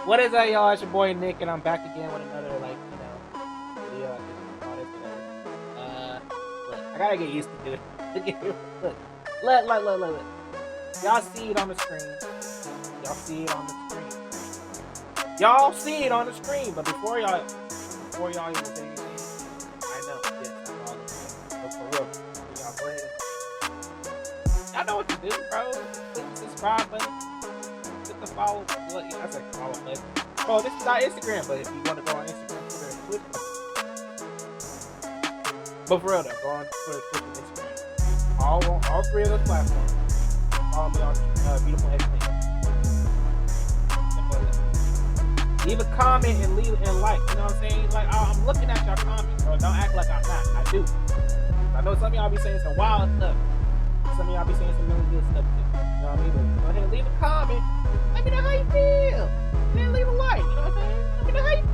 What is that, y'all? It's your boy Nick, and I'm back again with another, video. All this, whatever. Look, I gotta get used to doing it. Look. Y'all see it on the screen. Y'all see it on the screen. Y'all see it on the screen. But before y'all even say anything, I know, yes, I all this. But for real, y'all go ahead. Y'all know what to do, bro. Click the subscribe button. Click the follow. Look, I said follow button. Bro, this is not Instagram, but if you want to go on Instagram, Twitter, and Twitter. But for real though, go on Twitter, Twitter, and Instagram. All three of those platforms. Follow me on Beautiful X-Link. Leave a comment and like. You know what I'm saying? Like, I'm looking at y'all comments, bro. Don't act like I'm not. I do. I know some of y'all be saying some wild stuff. Some of y'all be saying some really good stuff too. You know what I mean? But go ahead and leave a comment. Let me know how you feel. And then leave a like. You know what I'm saying? Let me know how you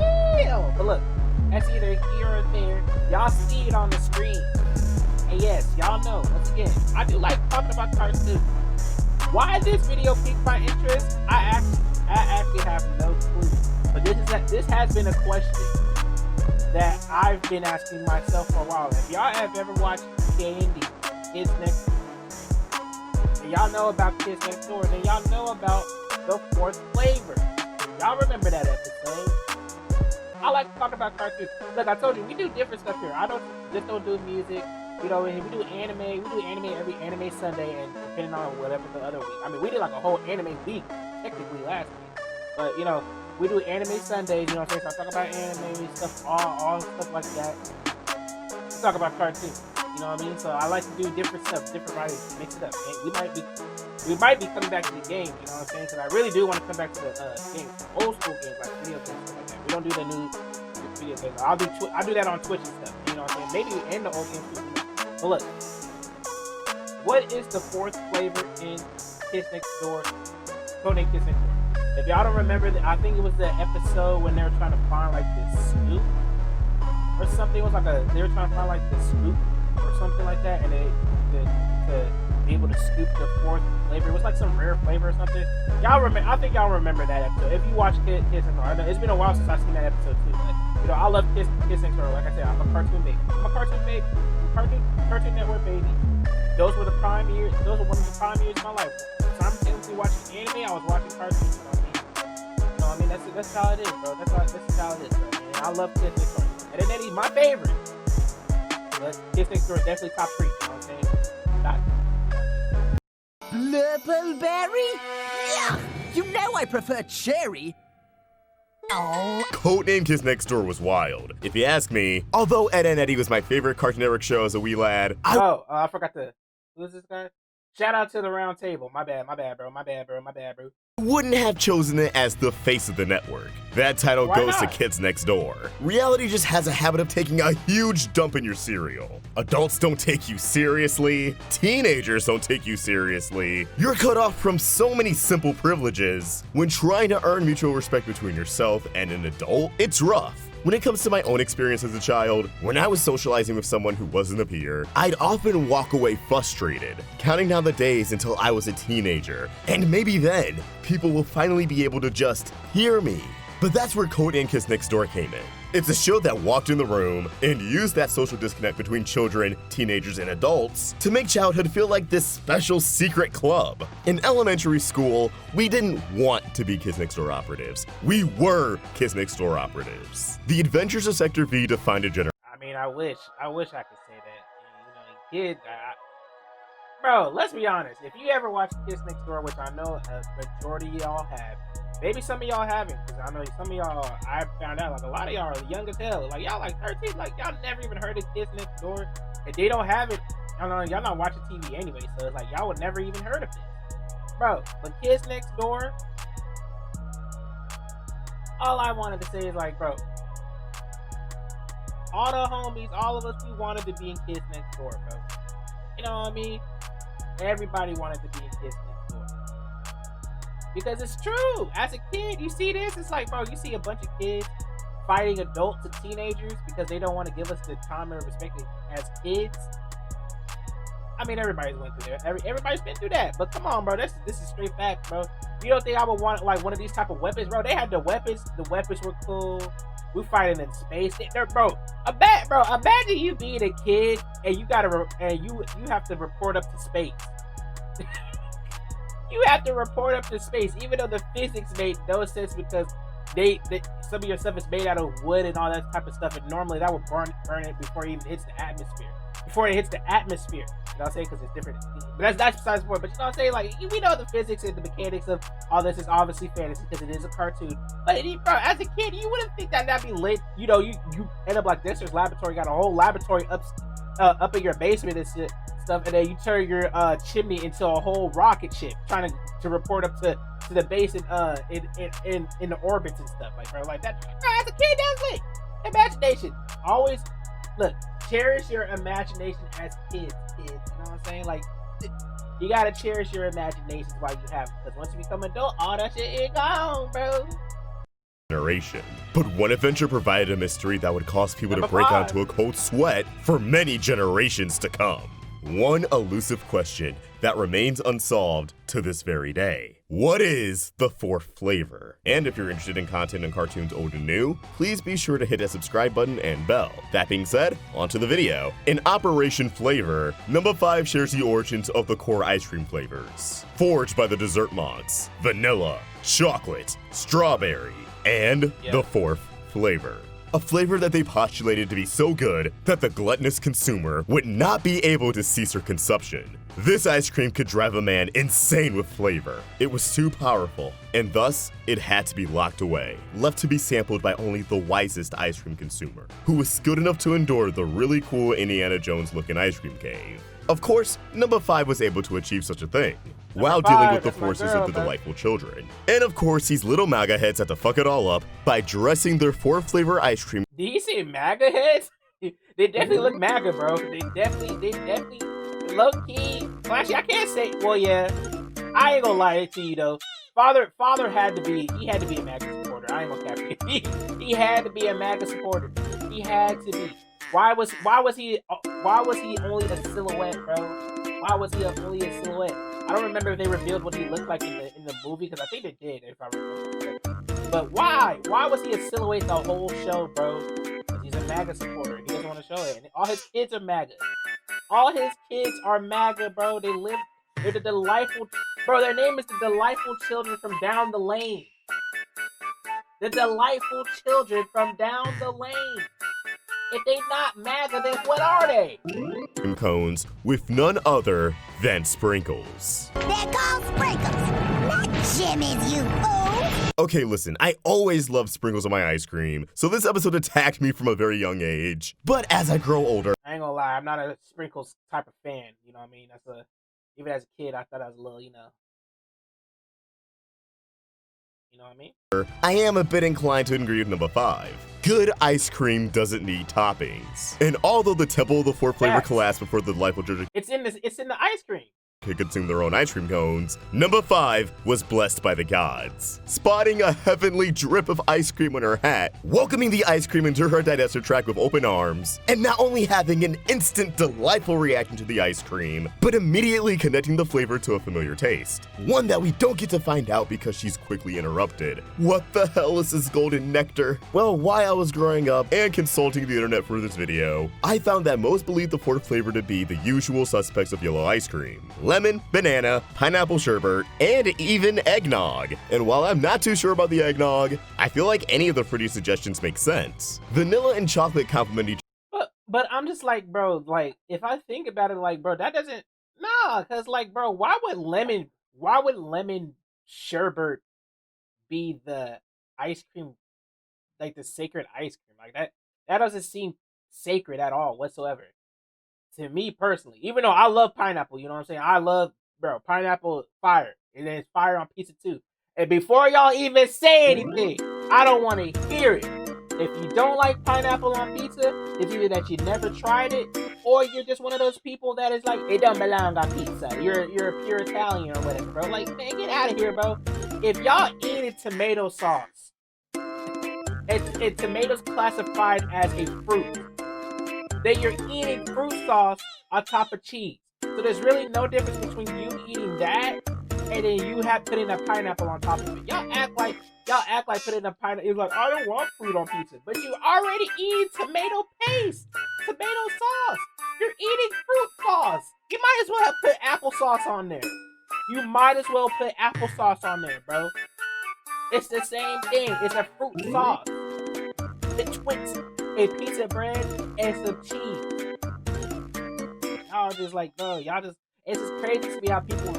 feel. But look, that's either here or there. Y'all see it on the screen. And yes, y'all know, once again, I do like talking about cartoons. Why this video piqued my interest, I actually have no clue. But this has been a question that I've been asking myself for a while. If y'all have ever watched KND, Kids Next Door, and y'all know about Kids Next Door, then y'all know about the fourth flavor. Y'all remember that episode? I like to talk about cartoons. Look, I told you, we do different stuff here. I don't do music. You know, we do anime. We do anime every anime Sunday, and depending on whatever the other week. I mean, we did like a whole anime week, technically last week. But, you know, we do anime Sundays, you know what I'm saying? So I talk about anime stuff, all stuff like that. We talk about cartoons, you know what I mean? So I like to do different stuff, different varieties, mix it up. And we might be coming back to the game, you know what I'm saying? Because I really do want to come back to the games, old school games, like video games, stuff like that. We don't do the new video games. I'll do that on Twitch and stuff, you know what I'm saying? Maybe in the old games too. But look, what is the fourth flavor in Kids Next Door? Codename Kids Next Door. If y'all don't remember, I think it was the episode when they were trying to find like this scoop or something. It was like they were trying to find like the scoop or something like that, and to be able to scoop the fourth flavor. It was like some rare flavor or something. Y'all remember? I think y'all remember that episode. If you watch Kids Next Door, I know it's been a while since I've seen that episode too. But you know, I love Kids Next Door. Like I said, I'm a cartoon baby. Cartoon Network baby. Those were one of the prime years of my life. Simultaneously watching anime, I was watching cartoons. You know what I mean? That's how it is, bro. That's how it is, bro. And I love Kids Next Door. And then Eddie's my favorite. But Kids Next Door is definitely top 3. You know what I'm saying? Blurbleberry? Yeah! You know I prefer cherry. Oh. Codename Kids Next Door was wild, if you ask me. Although Ed and Eddie was my favorite Cartoon Network show as a wee lad, I forgot to. Who's this guy? Shout out to the round table. My bad, bro. Wouldn't have chosen it as the face of the network. That title goes to Kids Next Door. Reality just has a habit of taking a huge dump in your cereal. Adults don't take you seriously. Teenagers don't take you seriously. You're cut off from so many simple privileges. When trying to earn mutual respect between yourself and an adult, it's rough. When it comes to my own experience as a child, when I was socializing with someone who wasn't a peer, I'd often walk away frustrated, counting down the days until I was a teenager. And maybe then, people will finally be able to just hear me. But that's where Codename Kids Next Door came in. It's a show that walked in the room and used that social disconnect between children, teenagers, and adults to make childhood feel like this special secret club. In elementary school, we didn't want to be Kids Next Door operatives. We were Kids Next Door operatives. The adventures of Sector V defined a generation. I mean, I wish I could say that. You know, kids, bro, let's be honest. If you ever watched Kids Next Door, which I know a majority of y'all have, maybe some of y'all haven't, because I know some of y'all, I found out, like, a lot of y'all are young as hell. Like, y'all like 13, like, y'all never even heard of Kids Next Door. If they don't have it, y'all not watching TV anyway, so it's like, y'all would never even heard of it. Bro, but Kids Next Door, all I wanted to say is, like, bro, all the homies, all of us, we wanted to be in Kids Next Door, bro. You know what I mean? Everybody wanted to be in Kids Next Door. Because it's true. As a kid, you see this, it's like, bro, you see a bunch of kids fighting adults and teenagers because they don't want to give us the time and respect as kids. I mean, everybody's went through there. Everybody's been through that. But come on, bro. This is straight fact, bro. You don't think I would want like one of these type of weapons, bro? They had the weapons. The weapons were cool. We fighting in space. Bro, imagine you being a kid and you gotta you have to report up to space. You have to report up to space, even though the physics made no sense because some of your stuff is made out of wood and all that type of stuff, and normally that would burn it before it even hits the atmosphere. Before it hits the atmosphere, you know what I'm saying? Because it's different. But that's besides the point. But you know what I'm saying? Like, we know the physics and the mechanics of all this is obviously fantasy because it is a cartoon. But bro, as a kid, you wouldn't think that'd be lit. You know, you end up like Dexter's Laboratory, got a whole laboratory up in your basement and stuff, and then you turn your chimney into a whole rocket ship, trying to report up to the base in the orbits and stuff, like, bro, like that. Bro, as a kid, that's lit. Imagination. Always look. Cherish your imagination as kids. You know what I'm saying? Like, you gotta cherish your imaginations while you have it, because once you become an adult, all that shit is gone, bro. Generation. But one adventure provided a mystery that would cause people to break out into a cold sweat for many generations to come. One elusive question that remains unsolved to this very day. What is the fourth flavor? And if you're interested in content and cartoons old and new, please be sure to hit that subscribe button and bell. That being said, onto the video. In Operation Flavor, number 5 shares the origins of the core ice cream flavors, forged by the dessert mods: vanilla, chocolate, strawberry, and the fourth flavor. A flavor that they postulated to be so good that the gluttonous consumer would not be able to cease her consumption. This ice cream could drive a man insane with flavor. It was too powerful, and thus, it had to be locked away, left to be sampled by only the wisest ice cream consumer, who was skilled enough to endure the really cool Indiana Jones-looking ice cream cave. Of course, number 5 was able to achieve such a thing, while dealing with the forces of the delightful children. And of course, these little MAGA heads had to fuck it all up by dressing their 4-flavor ice cream. Did you say MAGA heads? They definitely look MAGA, bro. They definitely low-key. Well, actually, I can't say, well, yeah. I ain't gonna lie to you, though. Father had to be a MAGA supporter. I ain't gonna cap you. He had to be a MAGA supporter. He had to be. Why was he only a silhouette, bro? Why was he only a silhouette? I don't remember if they revealed what he looked like in the movie, because I think they did, if I remember correctly. But why? Why was he a silhouette the whole show, bro? Because he's a MAGA supporter. He doesn't want to show it. And all his kids are MAGA. All his kids are MAGA, bro. They're the delightful, bro. Their name is the delightful children from down the lane. The delightful children from down the lane. If they not MAGA, then what are they? Cones with none other than Sprinkles. They're called Sprinkles, not Jimmy's, you fool! Okay, listen, I always loved sprinkles on my ice cream, so this episode attacked me from a very young age. But as I grow older, I ain't gonna lie, I'm not a Sprinkles type of fan, you know what I mean? Even as a kid, I thought I was a little, you know what I mean? I am a bit inclined to agree with number 5. Good ice cream doesn't need toppings. And although the temple of the 4th flavor collapsed before the delightful children it's in the ice cream. could consume their own ice cream cones, number 5 was blessed by the gods, spotting a heavenly drip of ice cream on her hat, welcoming the ice cream into her digester tract with open arms, and not only having an instant delightful reaction to the ice cream, but immediately connecting the flavor to a familiar taste. One that we don't get to find out because she's quickly interrupted. What the hell is this golden nectar? Well, while I was growing up and consulting the internet for this video, I found that most believed the 4th flavor to be the usual suspects of yellow ice cream: lemon, banana, pineapple sherbet, and even eggnog. And while I'm not too sure about the eggnog, I feel like any of the pretty suggestions make sense. Vanilla and chocolate complement each But I'm just like, bro, like, if I think about it, like, bro, that doesn't, nah, because, like, bro, why would lemon sherbet be the ice cream, like, the sacred ice cream? Like, that doesn't seem sacred at all whatsoever. To me personally, even though I love pineapple, you know what I'm saying? I love, bro, pineapple fire. And then it's fire on pizza too. And before y'all even say anything, I don't want to hear it. If you don't like pineapple on pizza, it's either that you never tried it, or you're just one of those people that is like, it don't belong on pizza. You're a pure Italian or whatever, bro. Like, man, get out of here, bro. If y'all eating tomato sauce, and tomatoes classified as a fruit, then you're eating fruit sauce on top of cheese. So there's really no difference between you eating that and then you have putting a pineapple on top of it. Y'all act like putting a pineapple. You're like, I don't want fruit on pizza, but you already eat tomato paste, tomato sauce. You're eating fruit sauce. You might as well have put applesauce on there. You might as well put applesauce on there, bro. It's the same thing. It's a fruit sauce. Betwixt a piece of bread and some cheese. Y'all just like, bro, it's just crazy to me how people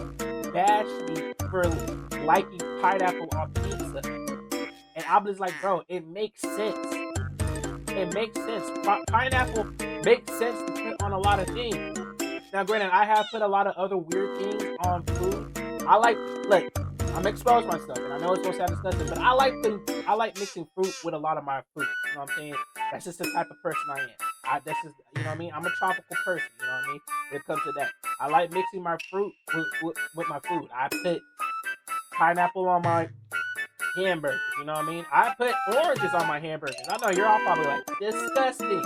bash me for liking pineapple on pizza. And I'm just like, bro, it makes sense. It makes sense. Pineapple makes sense to put on a lot of things. Now, granted, I have put a lot of other weird things on food. Look, I'm exposed myself, and I know it's supposed to sound disgusting, but I like mixing fruit with a lot of my food. You know what I'm saying? That's just the type of person I am. That's just, you know what I mean? I'm a tropical person, you know what I mean? When it comes to that. I like mixing my fruit with my food. I put pineapple on my hamburgers, you know what I mean? I put oranges on my hamburgers. I know you're all probably like, disgusting,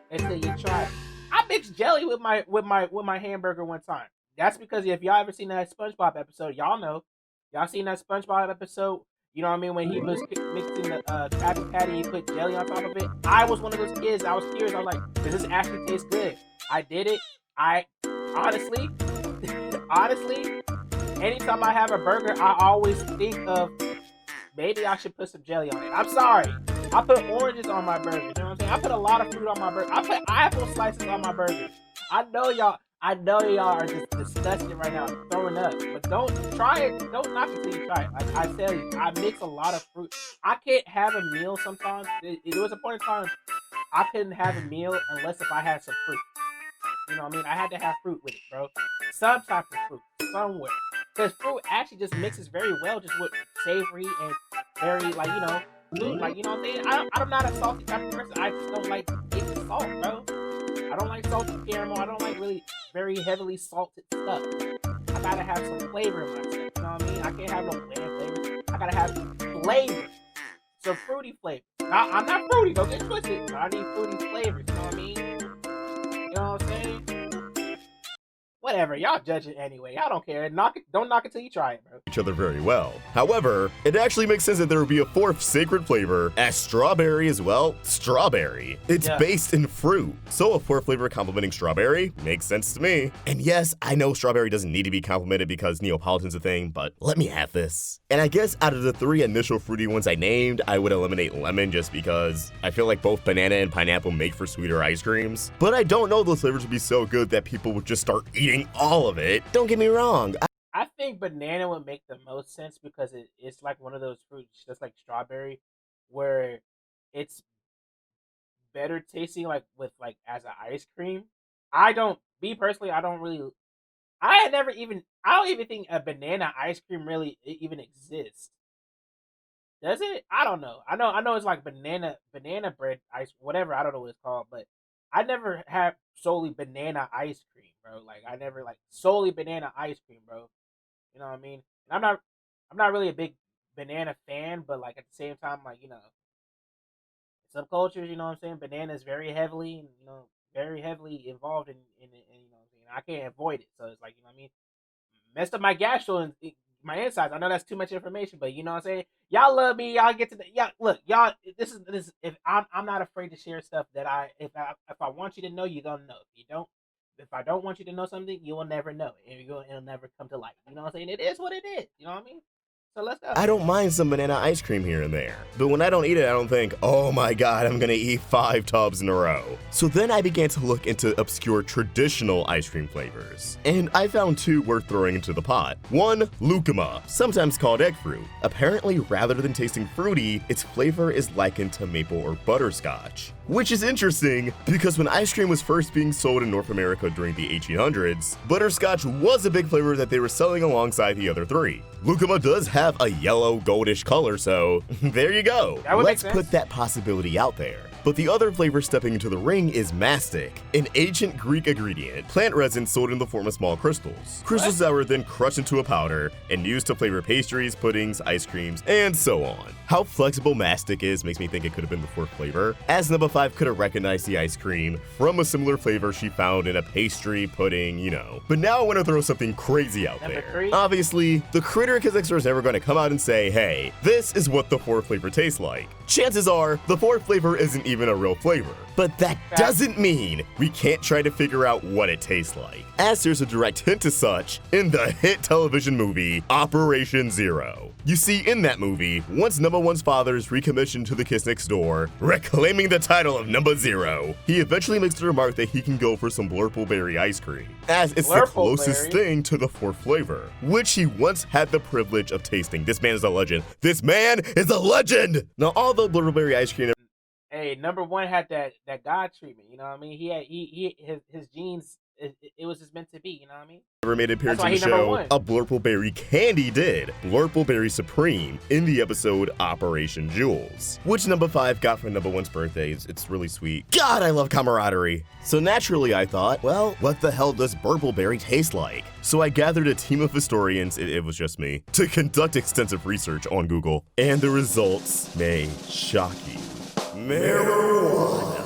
until you try it. I mixed jelly with my hamburger one time. That's because if y'all ever seen that SpongeBob episode, y'all know. Y'all seen that SpongeBob episode? You know what I mean? When he was mixing the Krabby Patty, he put jelly on top of it. I was one of those kids. I was curious. I was like, does this actually taste good? I did it. I honestly, anytime I have a burger, I always think of maybe I should put some jelly on it. I'm sorry. I put oranges on my burger. You know what I'm saying? I put a lot of fruit on my burger. I put apple slices on my burger. I know y'all are just disgusted right now, throwing up. But don't try it. Don't knock it till you try it. Like I tell you, I mix a lot of fruit. I can't have a meal sometimes. There was a point in time I couldn't have a meal unless if I had some fruit. You know what I mean? I had to have fruit with it, bro. Some type of fruit, somewhere. Because fruit actually just mixes very well just with savory and very, like, you know, food. Like, you know what I'm saying? I'm not a salty type of person. I just don't like eating salt, bro. I don't like salted caramel. I don't like really very heavily salted stuff. I gotta have some flavor in my stuff. You know what I mean? I can't have no bland flavor. I gotta have flavor. Some fruity flavor. I'm not fruity. Don't get twisted. But I need fruity flavors. You know what I mean? You know what I'm saying? Whatever, y'all judge it anyway. I don't care. Don't knock it till you try it, bro. Each other very well. However, it actually makes sense that there would be a fourth sacred flavor, as strawberry as well. Strawberry. It's based in fruit, so a fourth flavor complementing strawberry makes sense to me. And yes, I know strawberry doesn't need to be complimented because Neapolitan's a thing, but let me have this. And I guess out of the three initial fruity ones I named, I would eliminate lemon just because I feel like both banana and pineapple make for sweeter ice creams. But I don't know those flavors would be so good that people would just start eating all of it. Don't get me wrong. I think banana would make the most sense because it's like one of those fruits, just like strawberry, where it's better tasting like with like as an ice cream. I don't even think a banana ice cream really even exists. Does it? I don't know. I know it's like banana bread ice, whatever. I don't know what it's called, but I never had solely banana ice cream, bro. Like I never like solely banana ice cream, bro. You know what I mean? And I'm not really a big banana fan, but like at the same time, like, you know, subcultures, you know what I'm saying? Banana is very heavily involved in it, and you know what I'm saying? I can't avoid it. So it's like, you know what I mean? Messed up my gastro and my insides. I know that's too much information, but you know what I'm saying? Y'all love me. Y'all get to look, y'all. This is if I'm not afraid to share stuff that if I want you to know, you're gonna know. If I don't want you to know something, you will never know, and it'll never come to light. You know what I'm saying? It is what it is. You know what I mean? So let's go. I don't mind some banana ice cream here and there, but when I don't eat it, I don't think, oh my god, I'm gonna eat 5 tubs in a row. So then I began to look into obscure traditional ice cream flavors, and I found 2 worth throwing into the pot. 1, lucuma, sometimes called egg fruit. Apparently, rather than tasting fruity, its flavor is likened to maple or butterscotch. Which is interesting, because when ice cream was first being sold in North America during the 1800s, butterscotch was a big flavor that they were selling alongside the other 3. Lucuma does have a yellow goldish color, so there you go. Let's put that possibility out there. But the other flavor stepping into the ring is mastic, an ancient Greek ingredient, plant resin sold in the form of small crystals. Crystals that were then crushed into a powder and used to flavor pastries, puddings, ice creams, and so on. How flexible mastic is makes me think it could have been the fourth flavor, as number 5 could have recognized the ice cream from a similar flavor she found in a pastry, pudding, you know. But now I want to throw something crazy out there. 3? Obviously, the critter extra is never going to come out and say, hey, this is what the fourth flavor tastes like. Chances are, the fourth flavor isn't even a real flavor. But that doesn't mean we can't try to figure out what it tastes like, as there's a direct hint to such in the hit television movie Operation Zero. You see, in that movie, once number 1's father is recommissioned to the kids next door, reclaiming the title of number 0, he eventually makes the remark that he can go for some blurpleberry ice cream, as it's the closest thing to the fourth flavor, which he once had the privilege of tasting. This man is a legend. This man is a legend! Now, although blurpleberry ice cream... Hey, number 1 had that God treatment, you know what I mean? He had his genes, it was just meant to be, you know what I mean? Never made an appearance in the show, a blurpleberry candy did, Blurpleberry Supreme, in the episode Operation Jules, which number 5 got for number 1's birthday. It's really sweet. God, I love camaraderie. So naturally I thought, well, what the hell does blurpleberry taste like? So I gathered a team of historians, it was just me, to conduct extensive research on Google, and the results may shock you. Marijuana.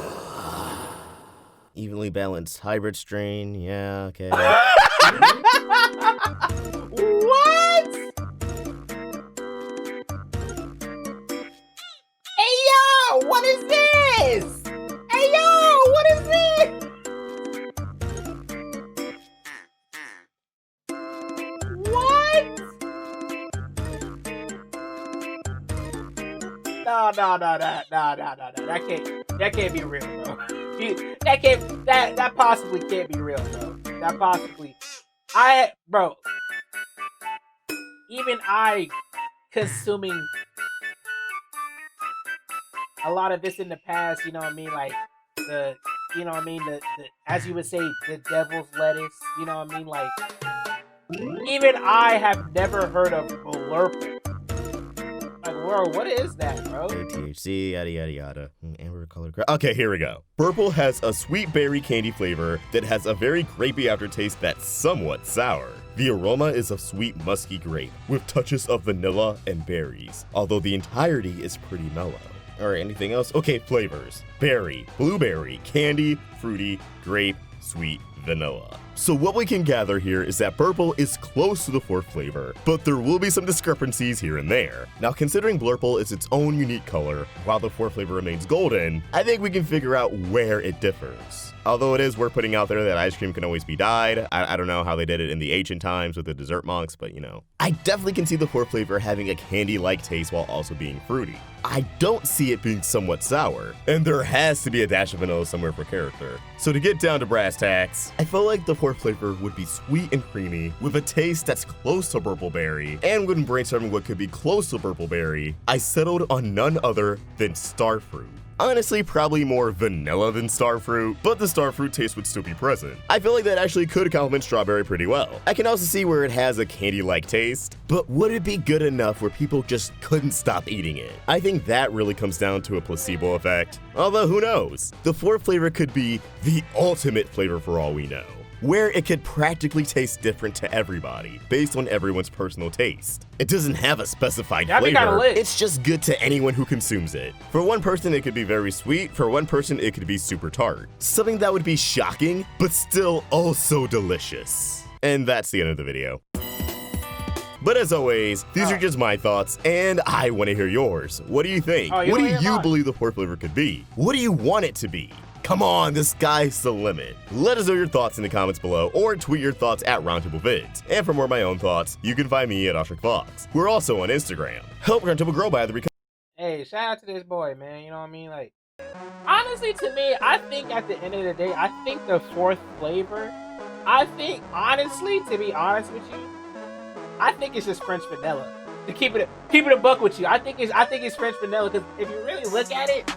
Evenly balanced hybrid strain, yeah, okay. What? Hey yo, what is this? Hey yo, what is this? What? No. That can't be real, bro. That possibly can't be real, bro. That possibly. Even I consuming a lot of this in the past, you know what I mean? Like the as you would say, the devil's lettuce, you know what I mean? Like, even I have never heard of blurple. Like, whoa, what is that, bro? THC, yada yada yada. Amber color. Okay, here we go. Purple has a sweet berry candy flavor that has a very grapey aftertaste that's somewhat sour. The aroma is of sweet musky grape, with touches of vanilla and berries, although the entirety is pretty mellow. Alright, anything else? Okay, flavors. Berry, blueberry, candy, fruity, grape, sweet, vanilla. So what we can gather here is that purple is close to the fourth flavor, but there will be some discrepancies here and there. Now, considering blurple is its own unique color, while the fourth flavor remains golden, I think we can figure out where it differs. Although it is worth putting out there that ice cream can always be dyed. I don't know how they did it in the ancient times with the dessert monks, but you know. I definitely can see the fourth flavor having a candy-like taste while also being fruity. I don't see it being somewhat sour, and there has to be a dash of vanilla somewhere for character. So to get down to brass tacks, I feel like the fourth flavor would be sweet and creamy, with a taste that's close to blurpleberry, and when brainstorming what could be close to blurpleberry, I settled on none other than starfruit. Honestly, probably more vanilla than starfruit, but the starfruit taste would still be present. I feel like that actually could complement strawberry pretty well. I can also see where it has a candy-like taste, but would it be good enough where people just couldn't stop eating it? I think that really comes down to a placebo effect. Although, who knows? The fourth flavor could be the ultimate flavor for all we know, where it could practically taste different to everybody, based on everyone's personal taste. It doesn't have a specified flavor, it's just good to anyone who consumes it. For one person, it could be very sweet, for one person, it could be super tart. Something that would be shocking, but still oh so delicious. And that's the end of the video. But as always, these are just my thoughts, and I want to hear yours. What do you think? What do you believe the fourth flavor could be? What do you want it to be? Come on, the sky's the limit. Let us know your thoughts in the comments below, or tweet your thoughts at RoundtableVids. And for more of my own thoughts, you can find me at OshrickFox. We're also on Instagram. Help Roundtable grow by the Hey, shout out to this boy, man. You know what I mean? Like, honestly, to me, I think at the end of the day, I think the fourth flavor, honestly, to be honest with you, I think it's just French vanilla. To keep it a buck with you, I think it's French vanilla, because if you really look at it,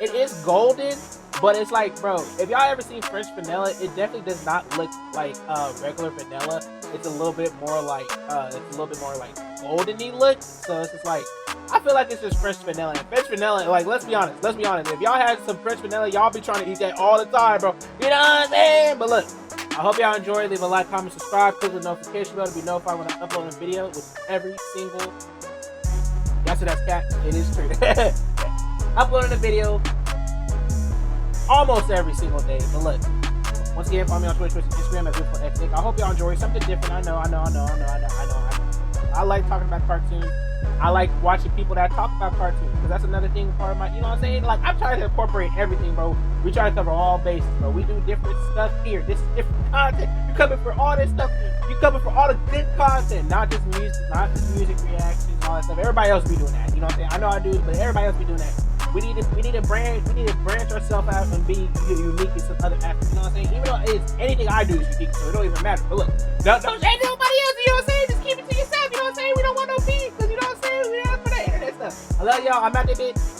it is golden. But it's like, bro, if y'all ever seen French vanilla, it definitely does not look like regular vanilla. It's a little bit more like, goldeny look. So it's just like, I feel like it's just French vanilla. And French vanilla, like, let's be honest. If y'all had some French vanilla, y'all be trying to eat that all the time, bro. You know what I'm saying? But look, I hope y'all enjoy. Leave a like, comment, subscribe, click the notification bell to be notified when I upload a video with every single. Y'all see that's cat? It is true. Uploading a video almost every single day. But look, once again, follow me on Twitter, Instagram at BeautifulXNick. I hope y'all enjoy something different. I know. I like talking about cartoons. I like watching people that talk about cartoons, because that's another thing, part of my, you know what I'm saying? Like, I'm trying to incorporate everything, bro. We try to cover all bases, bro. We do different stuff here. This is different content. You coming for all this stuff. You coming for all the good content, not just music reactions, all that stuff. Everybody else be doing that. You know what I'm saying? I know I do, but everybody else be doing that. We need to branch ourselves out and be unique in some other aspects. You know what I'm saying? Even though it's anything I do is unique, so it don't even matter. But look, don't say nobody else. You know what I'm saying? Just keep it to yourself. You know what I'm saying? We don't want no beef, because you know what I'm saying? We don't for that internet stuff. I love y'all. I'm out there, bitch.